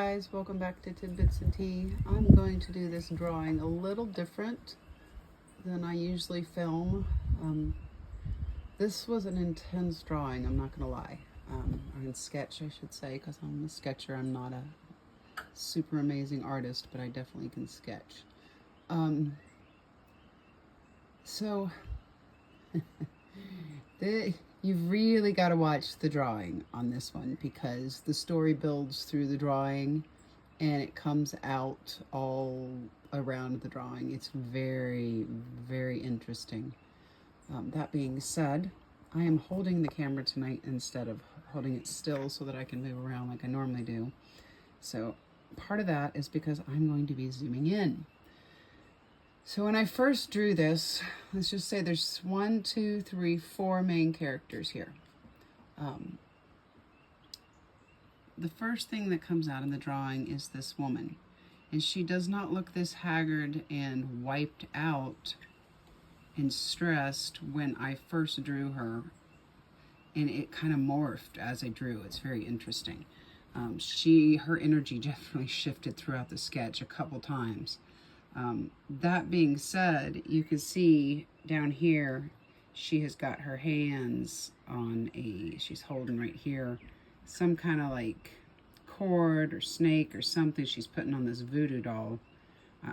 guys, welcome back to Tidbits and Tea. I'm going to do this drawing a little different than I usually film. This was an intense drawing, I'm not gonna lie. Or in sketch, I should say, because I'm a sketcher. I'm not a super amazing artist, but I definitely can sketch. You've really got to watch the drawing on this one, because the story builds through the drawing and it comes out all around the drawing. It's very, very interesting. That being said, I am holding the camera tonight instead of holding it still so that I can move around like I normally do. So part of that is because I'm going to be zooming in. So when I first drew this, let's just say there's 4 main characters here. The first thing that comes out in the drawing is this woman. And she does not look this haggard and wiped out and stressed when I first drew her. And it kind of morphed as I drew. It's very interesting. Her energy definitely shifted throughout the sketch a couple times. That being said, you can see down here, she has got her hands on she's holding right here, some kind of like cord or snake or something she's putting on this voodoo doll.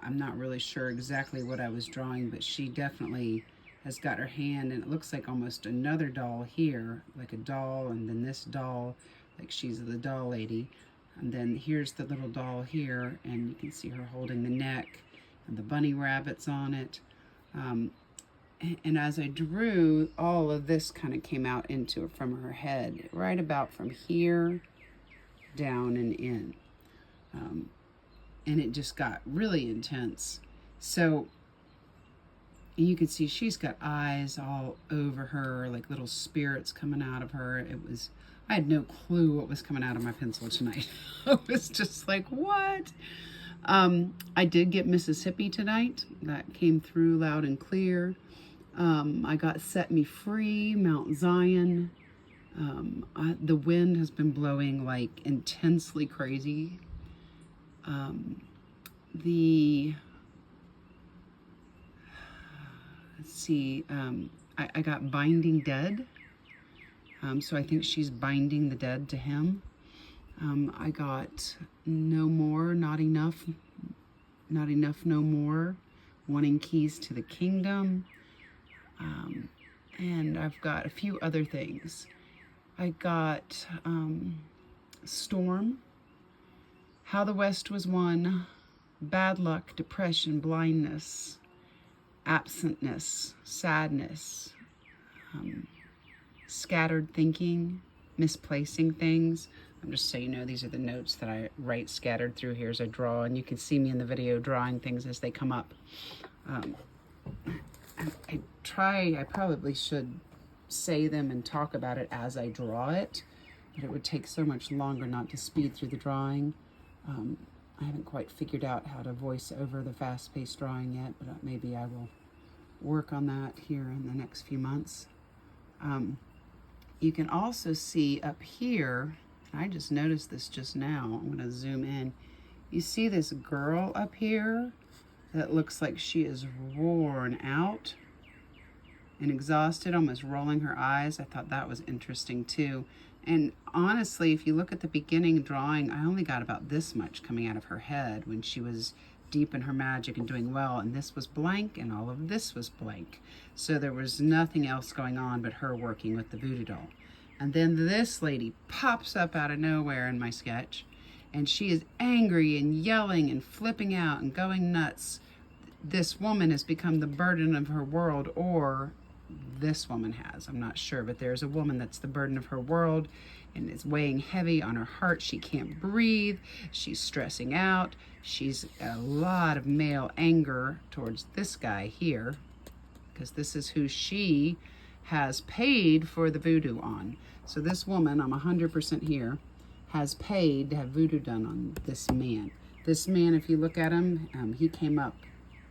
I'm not really sure exactly what I was drawing, but she definitely has got her hand, and it looks like almost another doll here, like a doll, and then this doll, like she's the doll lady. And then here's the little doll here, and you can see her holding the neck and the bunny rabbits on it. And as I drew, all of this kind of came out from her head, right about from here down and in. And it just got really intense. So you can see she's got eyes all over her, like little spirits coming out of her. I had no clue what was coming out of my pencil tonight. I was just like, what? I did get Mississippi tonight. That came through loud and clear. I got Set Me Free, Mount Zion. The wind has been blowing like intensely crazy. Let's see, I got Binding Dead. So I think she's binding the dead to him. I got No More, Not Enough, No More, Wanting Keys to the Kingdom. And I've got a few other things. I got Storm, How the West Was Won, Bad Luck, Depression, Blindness, Absentness, Sadness, Scattered Thinking, Misplacing Things. Just so you know, these are the notes that I write scattered through here as I draw, and you can see me in the video drawing things as they come up. I probably should say them and talk about it as I draw it, but it would take so much longer not to speed through the drawing. I haven't quite figured out how to voice over the fast-paced drawing yet, but maybe I will work on that here in the next few months. You can also see up here, I just noticed this just now, I'm going to zoom in. You see this girl up here that looks like she is worn out and exhausted, almost rolling her eyes. I thought that was interesting too. And honestly, if you look at the beginning drawing, I only got about this much coming out of her head when she was deep in her magic and doing well, and this was blank and all of this was blank. So there was nothing else going on but her working with the voodoo doll. And then this lady pops up out of nowhere in my sketch, and she is angry and yelling and flipping out and going nuts. This woman has become the burden of her world, or this woman has, I'm not sure, but there's a woman that's the burden of her world, and it's weighing heavy on her heart. She can't breathe, she's stressing out, she's a lot of male anger towards this guy here, because this is who she has paid for the voodoo on. So this woman, I'm 100% here, has paid to have voodoo done on this man. This man, if you look at him, he came up,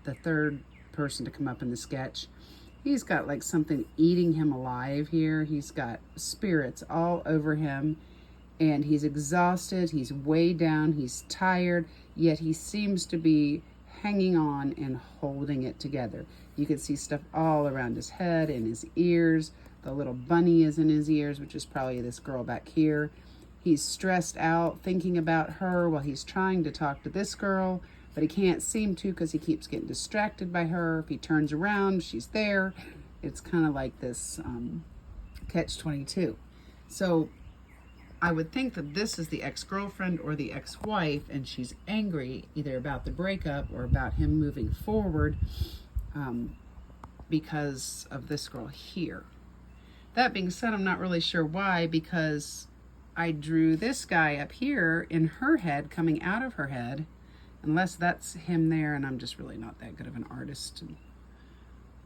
the third person to come up in the sketch. He's got like something eating him alive here. He's got spirits all over him. and he's exhausted, he's way down, he's tired, yet he seems to be hanging on and holding it together. You can see stuff all around his head and his ears. The little bunny is in his ears, which is probably this girl back here. He's stressed out thinking about her while he's trying to talk to this girl, but he can't seem to because he keeps getting distracted by her. If he turns around, she's there. It's kind of like this catch-22. So I would think that this is the ex-girlfriend or the ex-wife, and she's angry either about the breakup or about him moving forward because of this girl here. That being said, I'm not really sure why, because I drew this guy up here in her head, coming out of her head, unless that's him there, and I'm just really not that good of an artist.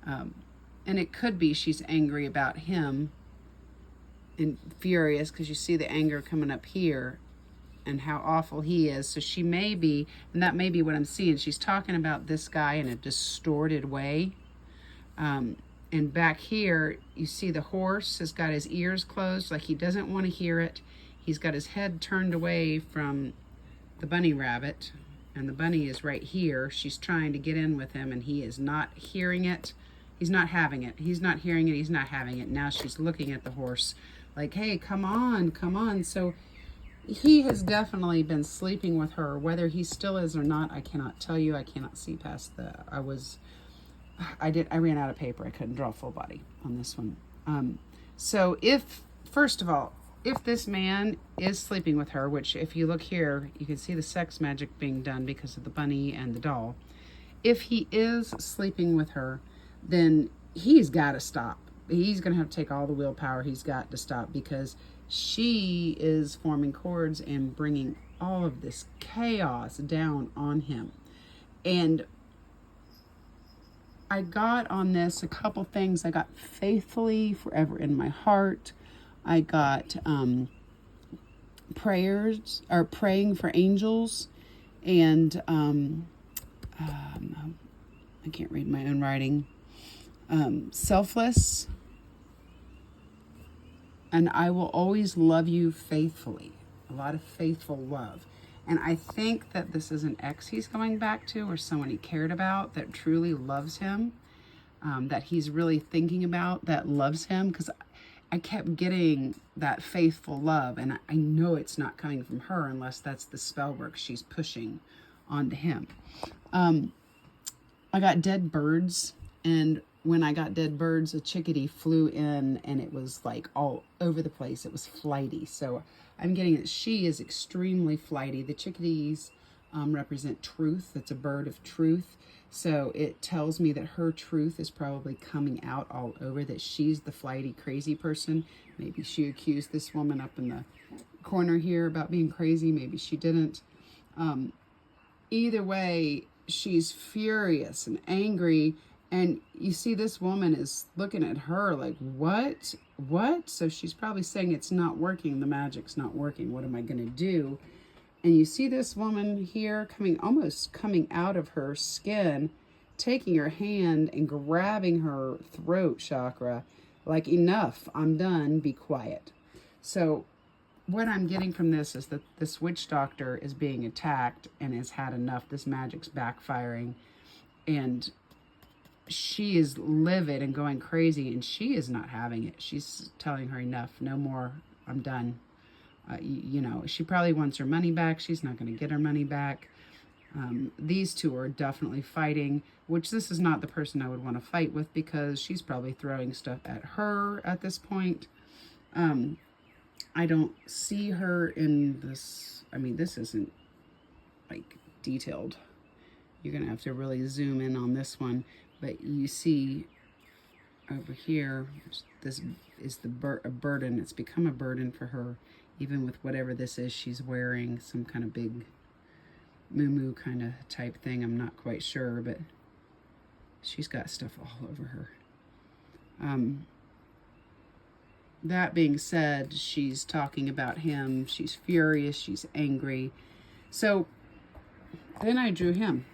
And it could be she's angry about him and furious because you see the anger coming up here and how awful he is. So she may be, and that may be what I'm seeing, she's talking about this guy in a distorted way. And back here, you see the horse has got his ears closed, like he doesn't want to hear it. He's got his head turned away from the bunny rabbit, and the bunny is right here. She's trying to get in with him, and he is not hearing it. He's not having it. He's not hearing it. He's not having it. Now she's looking at the horse like, hey, come on, come on. So he has definitely been sleeping with her. Whether he still is or not, I cannot tell you. I cannot see past the, I ran out of paper. I couldn't draw full body on this one. So first of all, if this man is sleeping with her, which if you look here, you can see the sex magic being done because of the bunny and the doll. If he is sleeping with her, then he's got to stop. He's going to have to take all the willpower he's got to stop, because she is forming cords and bringing all of this chaos down on him. And I got on this a couple things. I got faithfully forever in my heart. I got prayers, or praying for angels, and I can't read my own writing. Selfless, and I will always love you faithfully. A lot of faithful love. And I think that this is an ex he's going back to, or someone he cared about that truly loves him, that he's really thinking about, that loves him, because I kept getting that faithful love, and I know it's not coming from her unless that's the spell work she's pushing onto him. I got dead birds, and when I got dead birds, a chickadee flew in, and it was like all over the place. It was flighty. So I'm getting that she is extremely flighty. The chickadees represent truth. It's a bird of truth. So it tells me that her truth is probably coming out all over, that she's the flighty, crazy person. Maybe she accused this woman up in the corner here about being crazy. Maybe she didn't. Either way, she's furious and angry. And you see this woman is looking at her like, what? What? So she's probably saying it's not working. The magic's not working. What am I going to do? And you see this woman here almost coming out of her skin, taking her hand and grabbing her throat chakra, like, enough, I'm done, be quiet. So what I'm getting from this is that this witch doctor is being attacked and has had enough. This magic's backfiring, and she is livid and going crazy, and she is not having it. She's telling her, enough, no more, I'm done. You know, she probably wants her money back. She's not going to get her money back. These two are definitely fighting, which this is not the person I would want to fight with, because she's probably throwing stuff at her at this point. I don't see her in this. I mean, this isn't like detailed. You're going to have to really zoom in on this one. But you see over here, this is a burden. It's become a burden for her, even with whatever this is she's wearing, some kind of big moo-moo kind of type thing. I'm not quite sure, but she's got stuff all over her. That being said, she's talking about him. She's furious. She's angry. So then I drew him.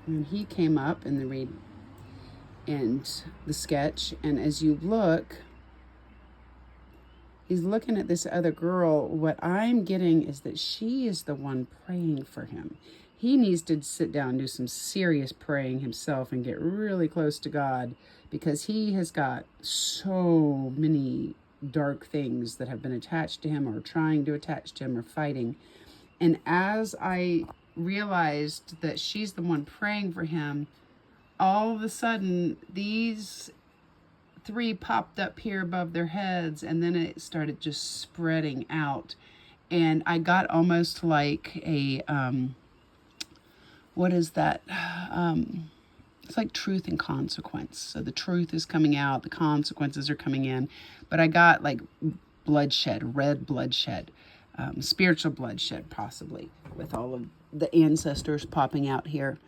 And he came up in the sketch, and as you look, he's looking at this other girl. What I'm getting is that she is the one praying for him. He needs to sit down and do some serious praying himself and get really close to God, because he has got so many dark things that have been attached to him or trying to attach to him or fighting. And as I realized that she's the one praying for him, all of a sudden these three popped up here above their heads, and then it started just spreading out. And I got almost like a, what is that? It's like truth and consequence. So the truth is coming out, the consequences are coming in. But I got like bloodshed, red bloodshed, spiritual bloodshed possibly, with all of the ancestors popping out here.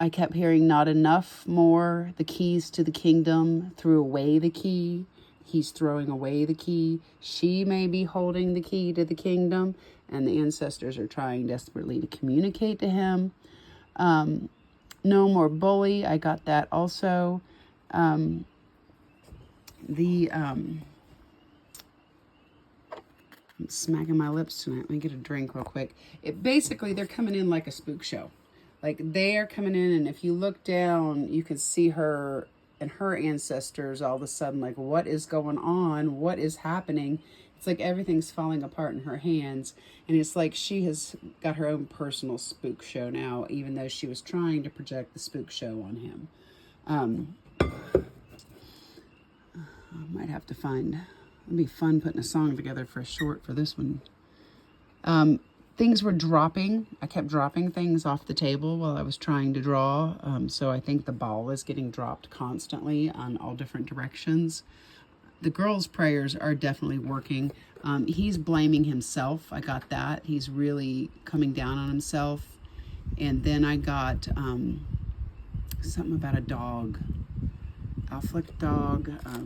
I kept hearing not enough, more, the keys to the kingdom, threw away the key. He's throwing away the key. She may be holding the key to the kingdom, and the ancestors are trying desperately to communicate to him. No more bully. I got that also. I'm smacking my lips tonight. Let me get a drink real quick. Basically, they're coming in like a spook show. Like, they are coming in, and if you look down, you can see her and her ancestors all of a sudden, like, what is going on? What is happening? It's like everything's falling apart in her hands. And it's like she has got her own personal spook show now, even though she was trying to project the spook show on him. I might have to find, it'd be fun putting a song together for a short for this one. Things were dropping. I kept dropping things off the table while I was trying to draw. So I think the ball is getting dropped constantly on all different directions. The girl's prayers are definitely working. He's blaming himself. I got that. He's really coming down on himself. And then I got something about a dog. Affleck dog. I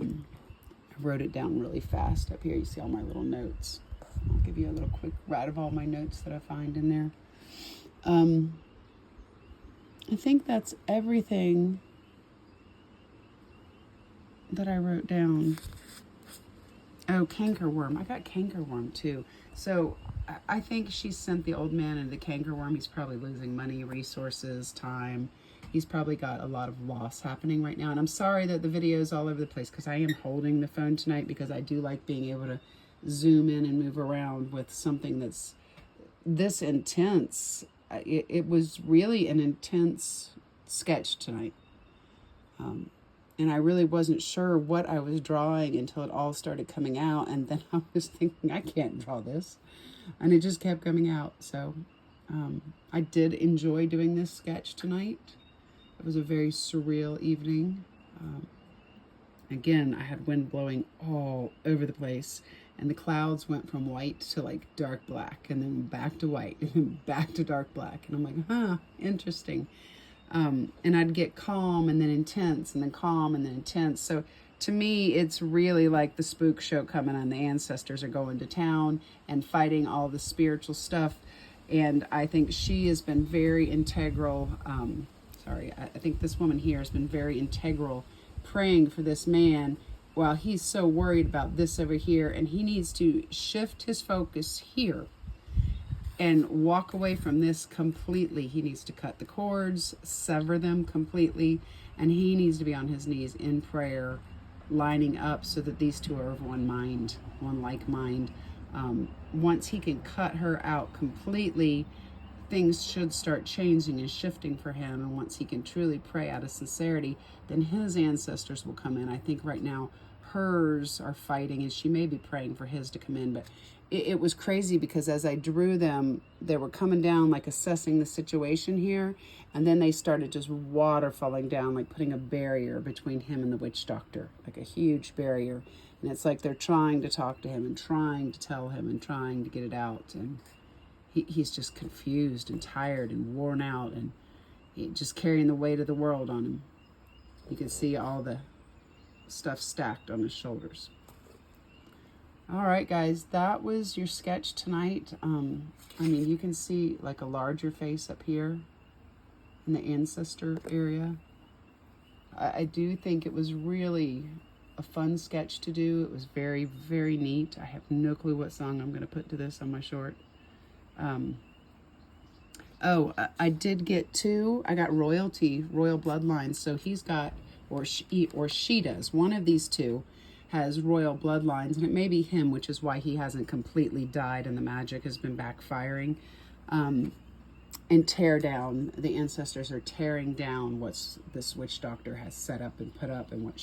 wrote it down really fast up here. You see all my little notes. I'll give you a little quick route of all my notes that I find in there. I think that's everything that I wrote down. Oh, cankerworm. I got cankerworm too. So I think she sent the old man into the cankerworm. He's probably losing money, resources, time. He's probably got a lot of loss happening right now. And I'm sorry that the video is all over the place, because I am holding the phone tonight, because I do like being able to zoom in and move around with something that's this intense. It was really an intense sketch tonight. And I really wasn't sure what I was drawing until it all started coming out. And then I was thinking, I can't draw this. And it just kept coming out. So I did enjoy doing this sketch tonight. It was a very surreal evening. Again, I had wind blowing all over the place. And the clouds went from white to like dark black, and then back to white, and then back to dark black. And I'm like, huh, interesting. And I'd get calm and then intense, and then calm and then intense. So to me, it's really like the spook show coming on. The ancestors are going to town and fighting all the spiritual stuff. And I think she has been very integral. I think this woman here has been very integral, praying for this man while he's so worried about this over here. And he needs to shift his focus here and walk away from this completely. He needs to cut the cords, sever them completely, and he needs to be on his knees in prayer, lining up so that these two are of one mind, one like mind. Once he can cut her out completely, things should start changing and shifting for him. And once he can truly pray out of sincerity, then his ancestors will come in. I think right now hers are fighting, and she may be praying for his to come in. But it was crazy, because as I drew them, they were coming down, like assessing the situation here, and then they started just water falling down, like putting a barrier between him and the witch doctor, like a huge barrier. And it's like they're trying to talk to him and trying to tell him and trying to get it out. And he's just confused and tired and worn out, and just carrying the weight of the world on him. You can see all the stuff stacked on his shoulders. All right, guys, that was your sketch tonight. I mean, you can see like a larger face up here in the ancestor area. I do think it was really a fun sketch to do. It was very, very neat. I have no clue what song I'm going to put to this on my short. Oh, I did get two. I got royal bloodlines. So he's got, or she does. One of these two has royal bloodlines, and it may be him, which is why he hasn't completely died and the magic has been backfiring. And tear down, the ancestors are tearing down what this witch doctor has set up and put up, and what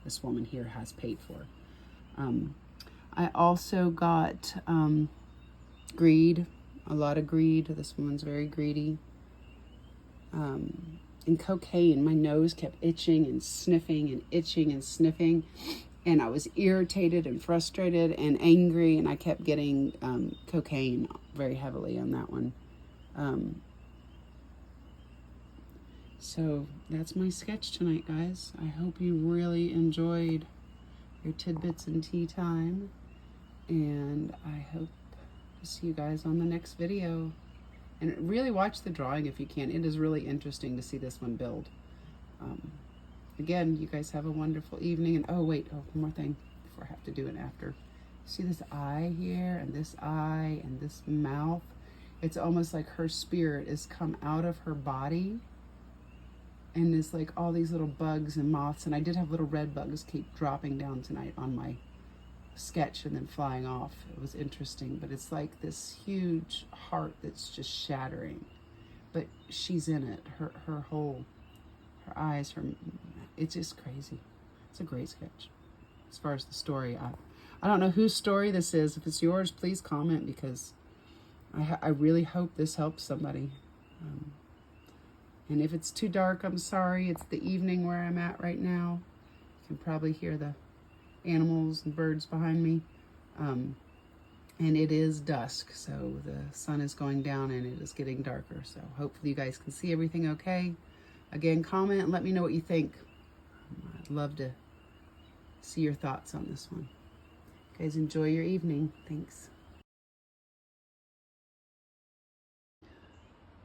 this woman here, has paid for. I also got greed, a lot of greed. This woman's very greedy. And cocaine. My nose kept itching and sniffing and itching and sniffing. And I was irritated and frustrated and angry, and I kept getting cocaine very heavily on that one. So that's my sketch tonight, guys. I hope you really enjoyed your tidbits and tea time, and I hope to see you guys on the next video. And really watch the drawing if you can. It is really interesting to see this one build. Again, you guys have a wonderful evening. And one more thing before I have to do it after. See this eye here, and this eye, and this mouth? It's almost like her spirit has come out of her body, and there's like all these little bugs and moths, and I did have little red bugs keep dropping down tonight on my sketch and then flying off. It was interesting, but it's like this huge heart that's just shattering, but she's in it. Her eyes, it's just crazy. It's a great sketch. As far as the story, I don't know whose story this is. If it's yours, please comment, because I really hope this helps somebody. And if it's too dark, I'm sorry. It's the evening where I'm at right now. You can probably hear the animals and birds behind me. And it is dusk, so the sun is going down and it is getting darker. So hopefully you guys can see everything okay. Again, comment and let me know what you think. I'd love to see your thoughts on this one. Guys, enjoy your evening. Thanks.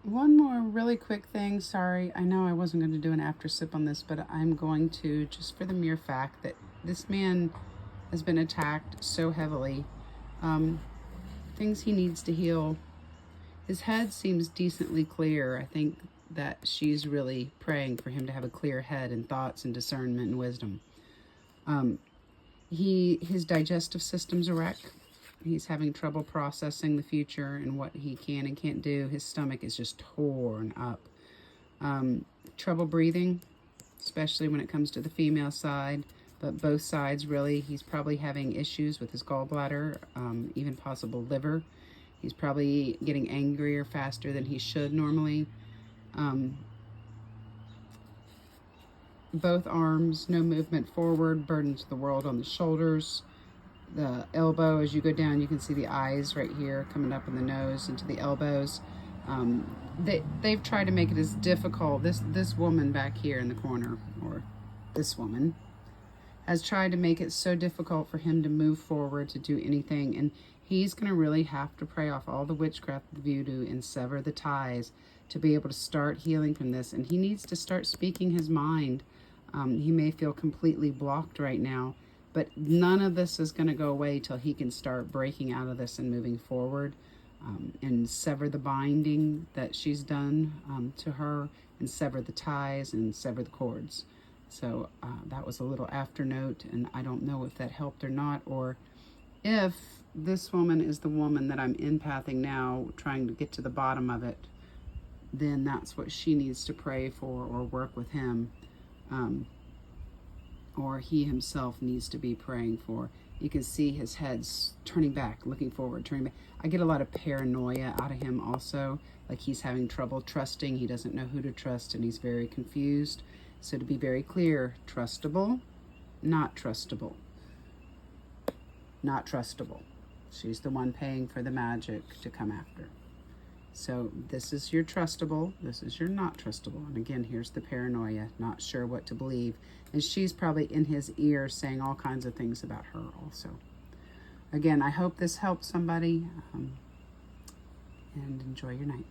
One more really quick thing. Sorry, I know I wasn't going to do an after sip on this, but I'm going to, just for the mere fact that this man has been attacked so heavily. Things he needs to heal. His head seems decently clear. I think that she's really praying for him to have a clear head and thoughts and discernment and wisdom. His digestive system's a wreck. He's having trouble processing the future and what he can and can't do. His stomach is just torn up. Trouble breathing, especially when it comes to the female side, but both sides really. He's probably having issues with his gallbladder, even possible liver. He's probably getting angrier faster than he should normally. Both arms, no movement forward, burden to the world on the shoulders. The elbow, as you go down, you can see the eyes right here coming up in the nose into the elbows. They've tried to make it as difficult. This woman back here in the corner, or this woman, has tried to make it so difficult for him to move forward, to do anything. And he's going to really have to pray off all the witchcraft, the voodoo, and sever the ties to be able to start healing from this. And he needs to start speaking his mind. He may feel completely blocked right now, but none of this is going to go away till he can start breaking out of this and moving forward, and sever the binding that she's done to her, and sever the ties and sever the cords. So that was a little after note, and I don't know if that helped or not, or if this woman is the woman that I'm empathing now, trying to get to the bottom of it, then that's what she needs to pray for or work with him. Or he himself needs to be praying for. You can see his head's turning back, looking forward, turning back. I get a lot of paranoia out of him also, like he's having trouble trusting. He doesn't know who to trust, and he's very confused. So to be very clear, trustable, not trustable. Not trustable. She's the one paying for the magic to come after. So this is your trustable, this is your not trustable. And again, here's the paranoia, not sure what to believe. And she's probably in his ear saying all kinds of things about her also. Again, I hope this helps somebody, and enjoy your night.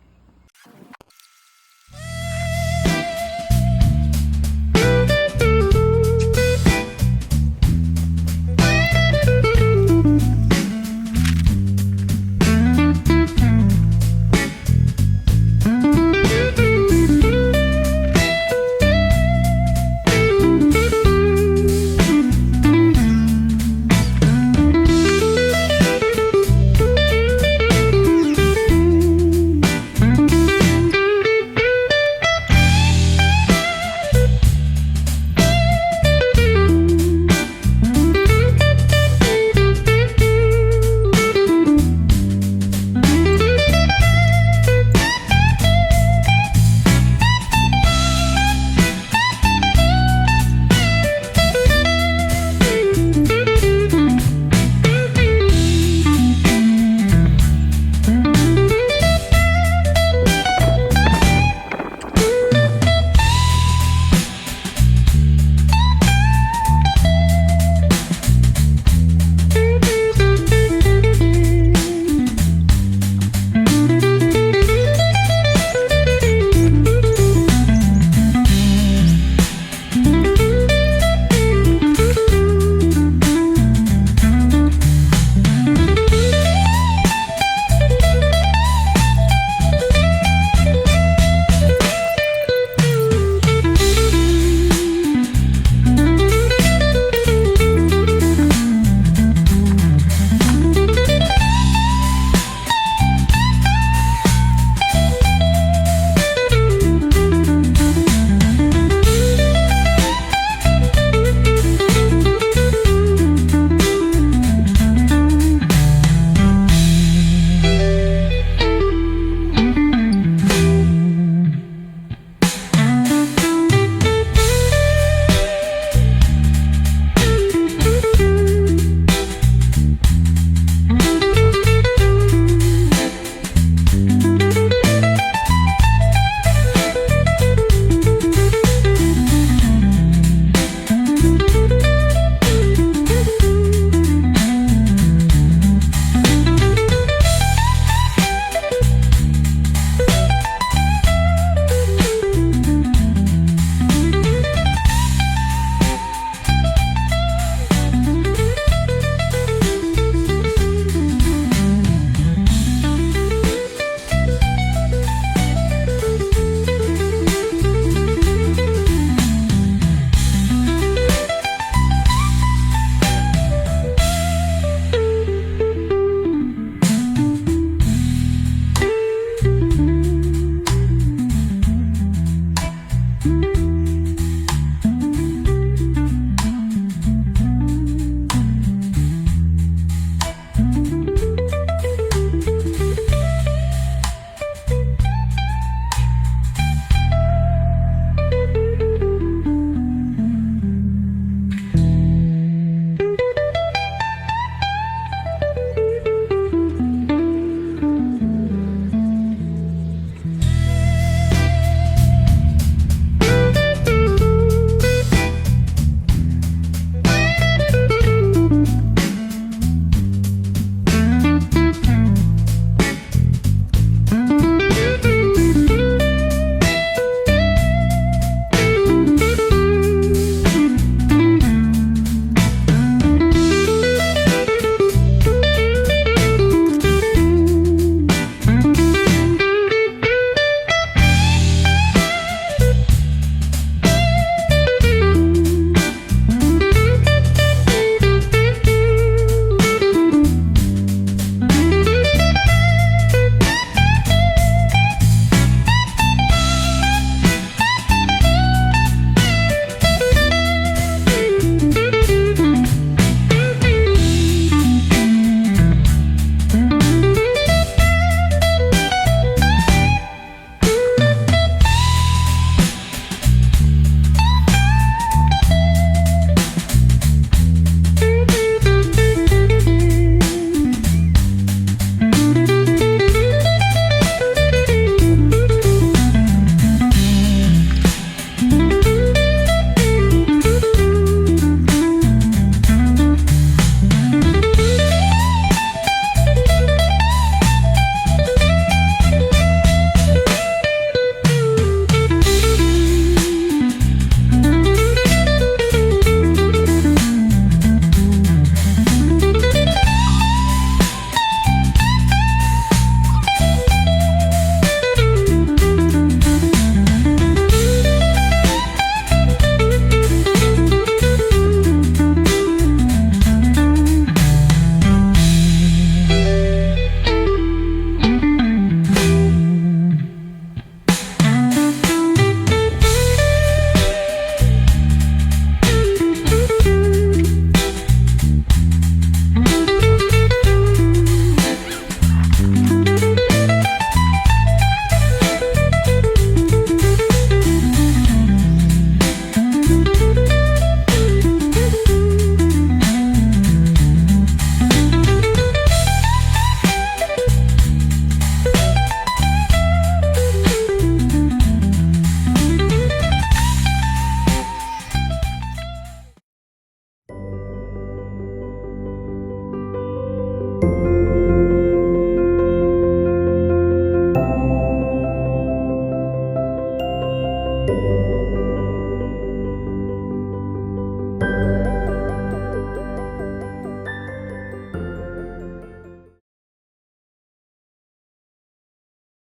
you.